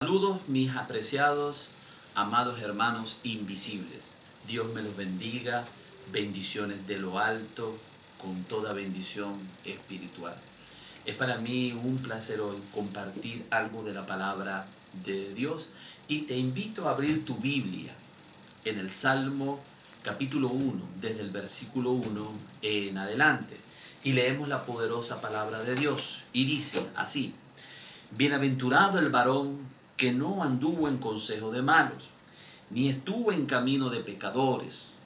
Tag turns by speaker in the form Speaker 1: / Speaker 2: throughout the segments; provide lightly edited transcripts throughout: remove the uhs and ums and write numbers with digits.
Speaker 1: Saludos mis apreciados, amados hermanos invisibles. Dios me los bendiga, bendiciones de lo alto, con toda bendición espiritual. Es para mí un placer hoy compartir algo de la palabra de Dios y te invito a abrir tu Biblia en el Salmo capítulo 1, desde el versículo 1 en adelante. Y leemos la poderosa palabra de Dios y dice así: Bienaventurado el varón que no anduvo en consejo de malos, ni estuvo en camino de pecadores,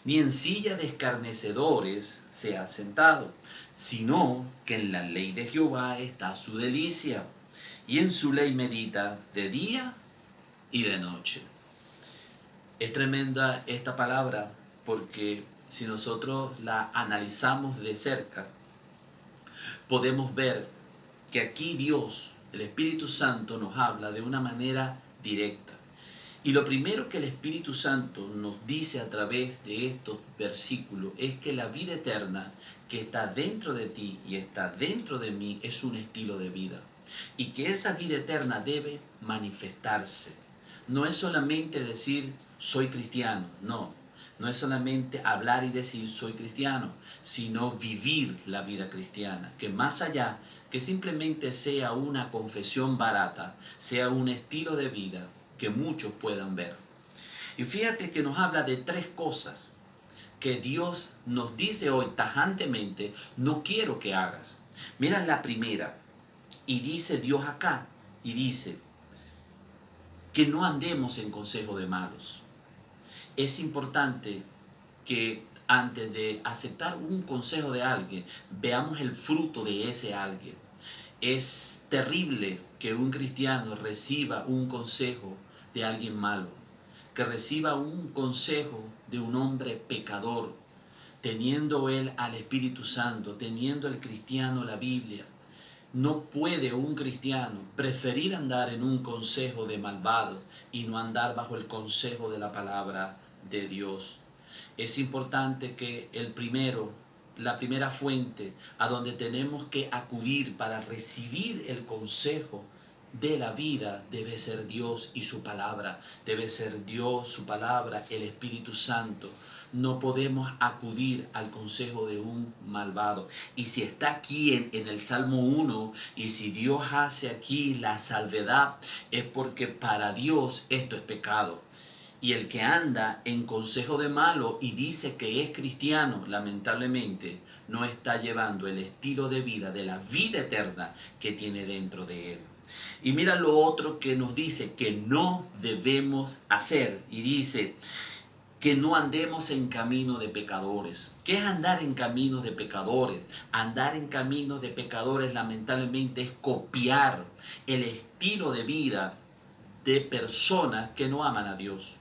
Speaker 1: ni en silla de escarnecedores se ha sentado, sino que en la ley de Jehová está su delicia, y en su ley medita de día y de noche. Es tremenda esta palabra porque si nosotros la analizamos de cerca, podemos ver que aquí Dios, el Espíritu Santo, nos habla de una manera directa. Y lo primero que el Espíritu Santo nos dice a través de estos versículos es que la vida eterna que está dentro de ti y está dentro de mí es un estilo de vida. Y que esa vida eterna debe manifestarse. No es solamente decir soy cristiano, no. No es solamente hablar y decir soy cristiano, sino vivir la vida cristiana, que más allá que simplemente sea una confesión barata, sea un estilo de vida que muchos puedan ver. Y fíjate que nos habla de tres cosas que Dios nos dice hoy tajantemente: no quiero que hagas. Mira la primera, y dice Dios acá, y dice que no andemos en consejo de malos. Es importante que antes de aceptar un consejo de alguien, veamos el fruto de ese alguien. Es terrible que un cristiano reciba un consejo de alguien malo, que reciba un consejo de un hombre pecador, teniendo él al Espíritu Santo, teniendo el cristiano la Biblia. No puede un cristiano preferir andar en un consejo de malvados y no andar bajo el consejo de la palabra de Dios. Es importante que la primera fuente a donde tenemos que acudir para recibir el consejo de la vida debe ser Dios y su palabra. Debe ser Dios, su palabra, el Espíritu Santo. No podemos acudir al consejo de un malvado. Y si está aquí en el Salmo 1, y si Dios hace aquí la salvedad, es porque para Dios esto es pecado. Y el que anda en consejo de malo y dice que es cristiano, lamentablemente, no está llevando el estilo de vida de la vida eterna que tiene dentro de él. Y mira lo otro que nos dice que no debemos hacer. Y dice que no andemos en camino de pecadores. ¿Qué es andar en caminos de pecadores? Andar en caminos de pecadores lamentablemente es copiar el estilo de vida de personas que no aman a Dios.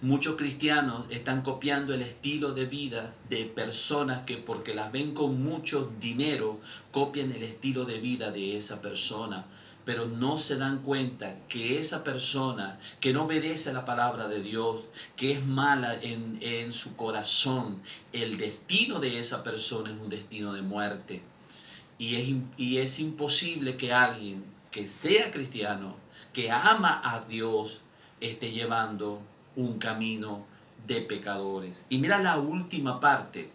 Speaker 1: Muchos cristianos están copiando el estilo de vida de personas que, porque las ven con mucho dinero, copian el estilo de vida de esa persona, pero no se dan cuenta que esa persona que no obedece a la palabra de Dios, que es mala en su corazón, el destino de esa persona es un destino de muerte. Y es imposible que alguien que sea cristiano, que ama a Dios, esté llevando un camino de pecadores. Y mira la última parte,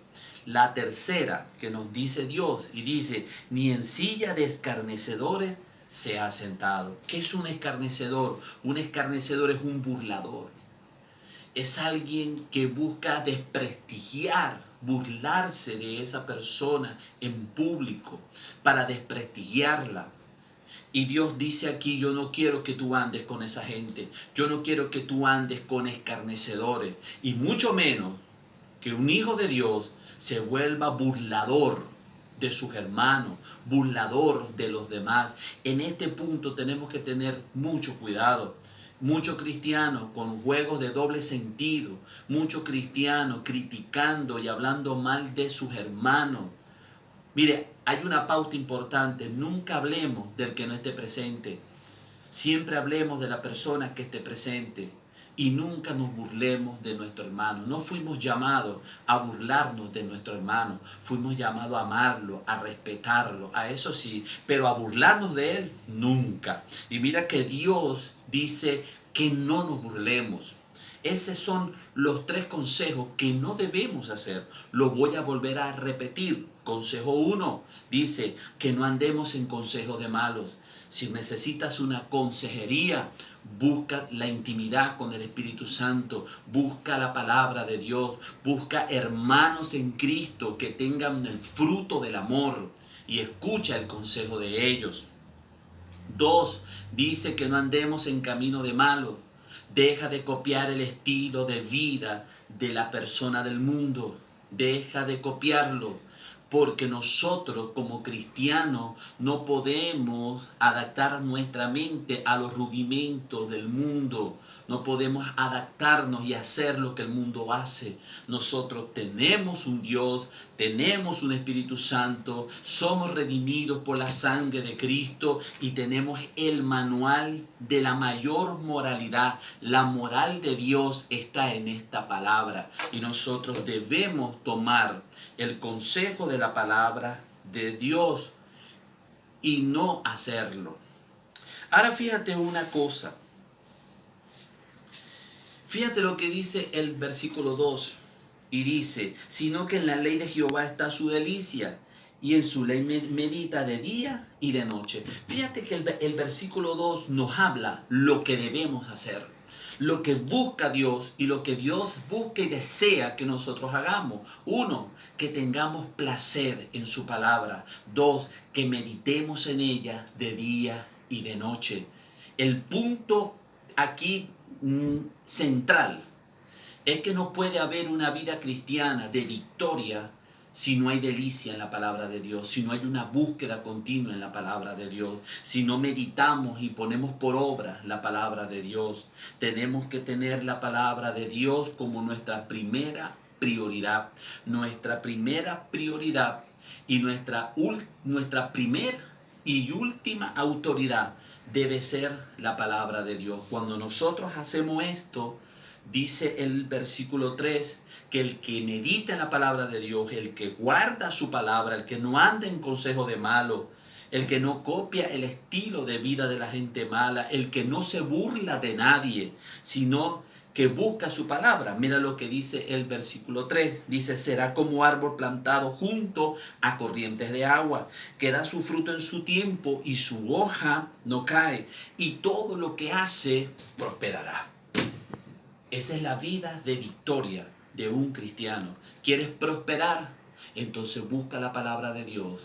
Speaker 1: la tercera que nos dice Dios, y dice: ni en silla de escarnecedores se ha sentado. ¿Qué es un escarnecedor? Un escarnecedor es un burlador. Es alguien que busca desprestigiar, burlarse de esa persona en público para desprestigiarla. Y Dios dice aquí: yo no quiero que tú andes con esa gente, yo no quiero que tú andes con escarnecedores, y mucho menos que un hijo de Dios se vuelva burlador de sus hermanos, burlador de los demás. En este punto tenemos que tener mucho cuidado. Muchos cristianos con juegos de doble sentido, muchos cristianos criticando y hablando mal de sus hermanos. Mire, hay una pauta importante: nunca hablemos del que no esté presente. Siempre hablemos de la persona que esté presente. y nunca nos burlemos de nuestro hermano. No fuimos llamados a burlarnos de nuestro hermano, fuimos llamados a amarlo, a respetarlo, a eso sí, pero a burlarnos de él nunca. Y mira que Dios dice que no nos burlemos. Esos son los 3 consejos que no debemos hacer. Lo voy a volver a repetir. Consejo 1 dice que no andemos en consejos de malos. Si necesitas una consejería, busca la intimidad con el Espíritu Santo, busca la palabra de Dios, busca hermanos en Cristo que tengan el fruto del amor y escucha el consejo de ellos. 2, dice que no andemos en camino de malo. Deja de copiar el estilo de vida de la persona del mundo. Deja de copiarlo. Porque nosotros como cristianos no podemos adaptar nuestra mente a los rudimentos del mundo. No podemos adaptarnos y hacer lo que el mundo hace. Nosotros tenemos un Dios, tenemos un Espíritu Santo, somos redimidos por la sangre de Cristo y tenemos el manual de la mayor moralidad. La moral de Dios está en esta palabra y nosotros debemos tomar el consejo de la palabra de Dios y no hacerlo. Ahora fíjate una cosa. Fíjate lo que dice el versículo 2. Y dice, sino que en la ley de Jehová está su delicia, y en su ley medita de día y de noche. Fíjate que el versículo 2 nos habla lo que debemos hacer, lo que busca Dios y lo que Dios busca y desea que nosotros hagamos. 1, que tengamos placer en su palabra. 2, que meditemos en ella de día y de noche. El punto aquí central es que no puede haber una vida cristiana de victoria si no hay delicia en la palabra de Dios, si no hay una búsqueda continua en la palabra de Dios, si no meditamos y ponemos por obra la palabra de Dios. Tenemos que tener la palabra de Dios como nuestra primera prioridad. Nuestra primera prioridad y nuestra primera y última autoridad debe ser la palabra de Dios. Cuando nosotros hacemos esto, dice el versículo 3, que el que medita en la palabra de Dios, el que guarda su palabra, el que no anda en consejo de malo, el que no copia el estilo de vida de la gente mala, el que no se burla de nadie, sino que busca su palabra. Mira lo que dice el versículo 3. Dice, será como árbol plantado junto a corrientes de agua, que da su fruto en su tiempo y su hoja no cae, y todo lo que hace prosperará. Esa es la vida de victoria de un cristiano. ¿Quieres prosperar? Entonces busca la palabra de Dios.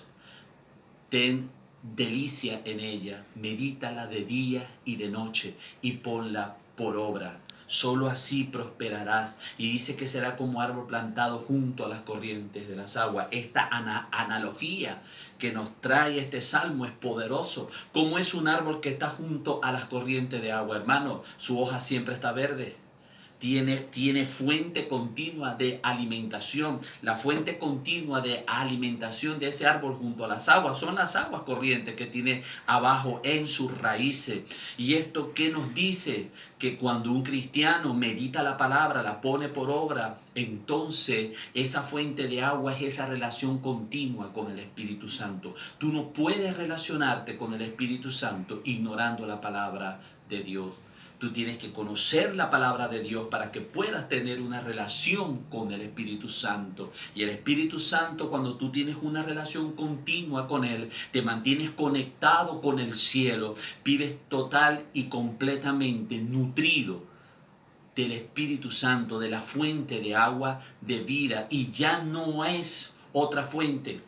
Speaker 1: Ten delicia en ella. Medítala de día y de noche y ponla por obra. Solo así prosperarás. Y dice que será como árbol plantado junto a las corrientes de las aguas. Esta analogía que nos trae este salmo es poderoso. Como es un árbol que está junto a las corrientes de agua, hermano, su hoja siempre está verde. Tiene fuente continua de alimentación. La fuente continua de alimentación de ese árbol junto a las aguas son las aguas corrientes que tiene abajo en sus raíces. ¿Y esto qué nos dice? Que cuando un cristiano medita la palabra, la pone por obra, entonces esa fuente de agua es esa relación continua con el Espíritu Santo. Tú no puedes relacionarte con el Espíritu Santo ignorando la palabra de Dios. Tú tienes que conocer la palabra de Dios para que puedas tener una relación con el Espíritu Santo. Y el Espíritu Santo, cuando tú tienes una relación continua con Él, te mantienes conectado con el cielo, vives total y completamente nutrido del Espíritu Santo, de la fuente de agua de vida. Y ya no es otra fuente.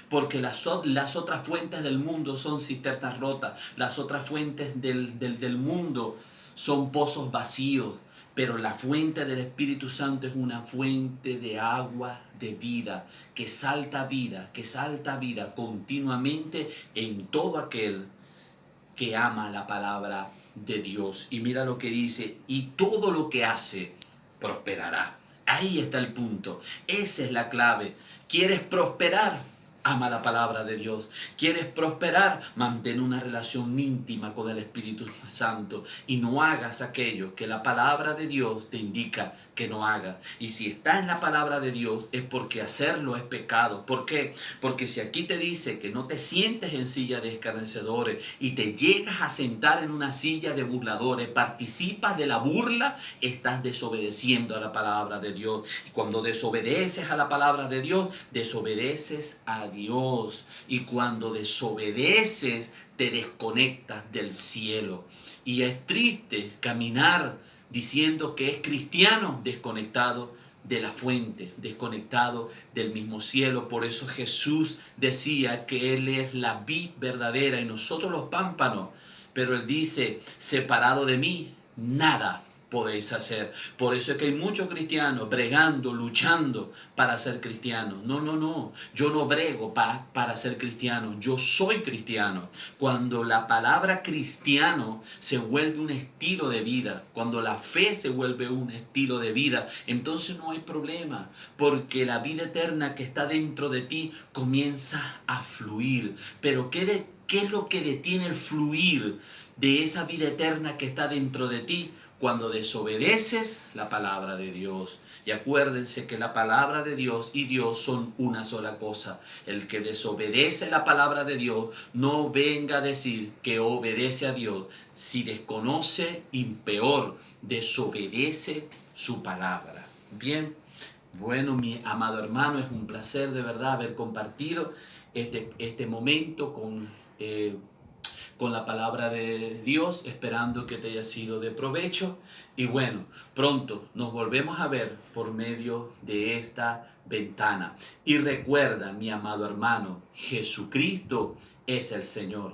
Speaker 1: Porque las otras fuentes del mundo son cisternas rotas. Las otras fuentes del mundo son pozos vacíos, pero la fuente del Espíritu Santo es una fuente de agua de vida, que salta vida continuamente en todo aquel que ama la palabra de Dios. Y mira lo que dice, y todo lo que hace prosperará. Ahí está el punto, esa es la clave. ¿Quieres prosperar? Ama la palabra de Dios. ¿Quieres prosperar? Mantén una relación íntima con el Espíritu Santo y no hagas aquello que la palabra de Dios te indica que no hagas. Y si está en la palabra de Dios es porque hacerlo es pecado. ¿Por qué? Porque si aquí te dice que no te sientes en silla de escarnecedores y te llegas a sentar en una silla de burladores, participas de la burla, estás desobedeciendo a la palabra de Dios. Y cuando desobedeces a la palabra de Dios, desobedeces a Dios. Y cuando desobedeces, te desconectas del cielo. Y es triste caminar diciendo que es cristiano desconectado de la fuente, desconectado del mismo cielo. Por eso Jesús decía que Él es la vid verdadera y nosotros los pámpanos. Pero Él dice, separado de mí, nada podéis hacer. Por eso es que hay muchos cristianos bregando, luchando para ser cristianos. No, no, no. Yo no brego para ser cristiano. Yo soy cristiano. Cuando la palabra cristiano se vuelve un estilo de vida, cuando la fe se vuelve un estilo de vida, entonces no hay problema, porque la vida eterna que está dentro de ti comienza a fluir. Pero ¿qué es lo que detiene el fluir de esa vida eterna que está dentro de ti? Cuando desobedeces la palabra de Dios. Y acuérdense que la palabra de Dios y Dios son una sola cosa. El que desobedece la palabra de Dios no venga a decir que obedece a Dios. Si desconoce, y peor, desobedece su palabra. Bien, bueno, mi amado hermano, es un placer de verdad haber compartido este momento con la palabra de Dios, esperando que te haya sido de provecho. Y bueno, pronto nos volvemos a ver por medio de esta ventana. Y recuerda, mi amado hermano, Jesucristo es el Señor.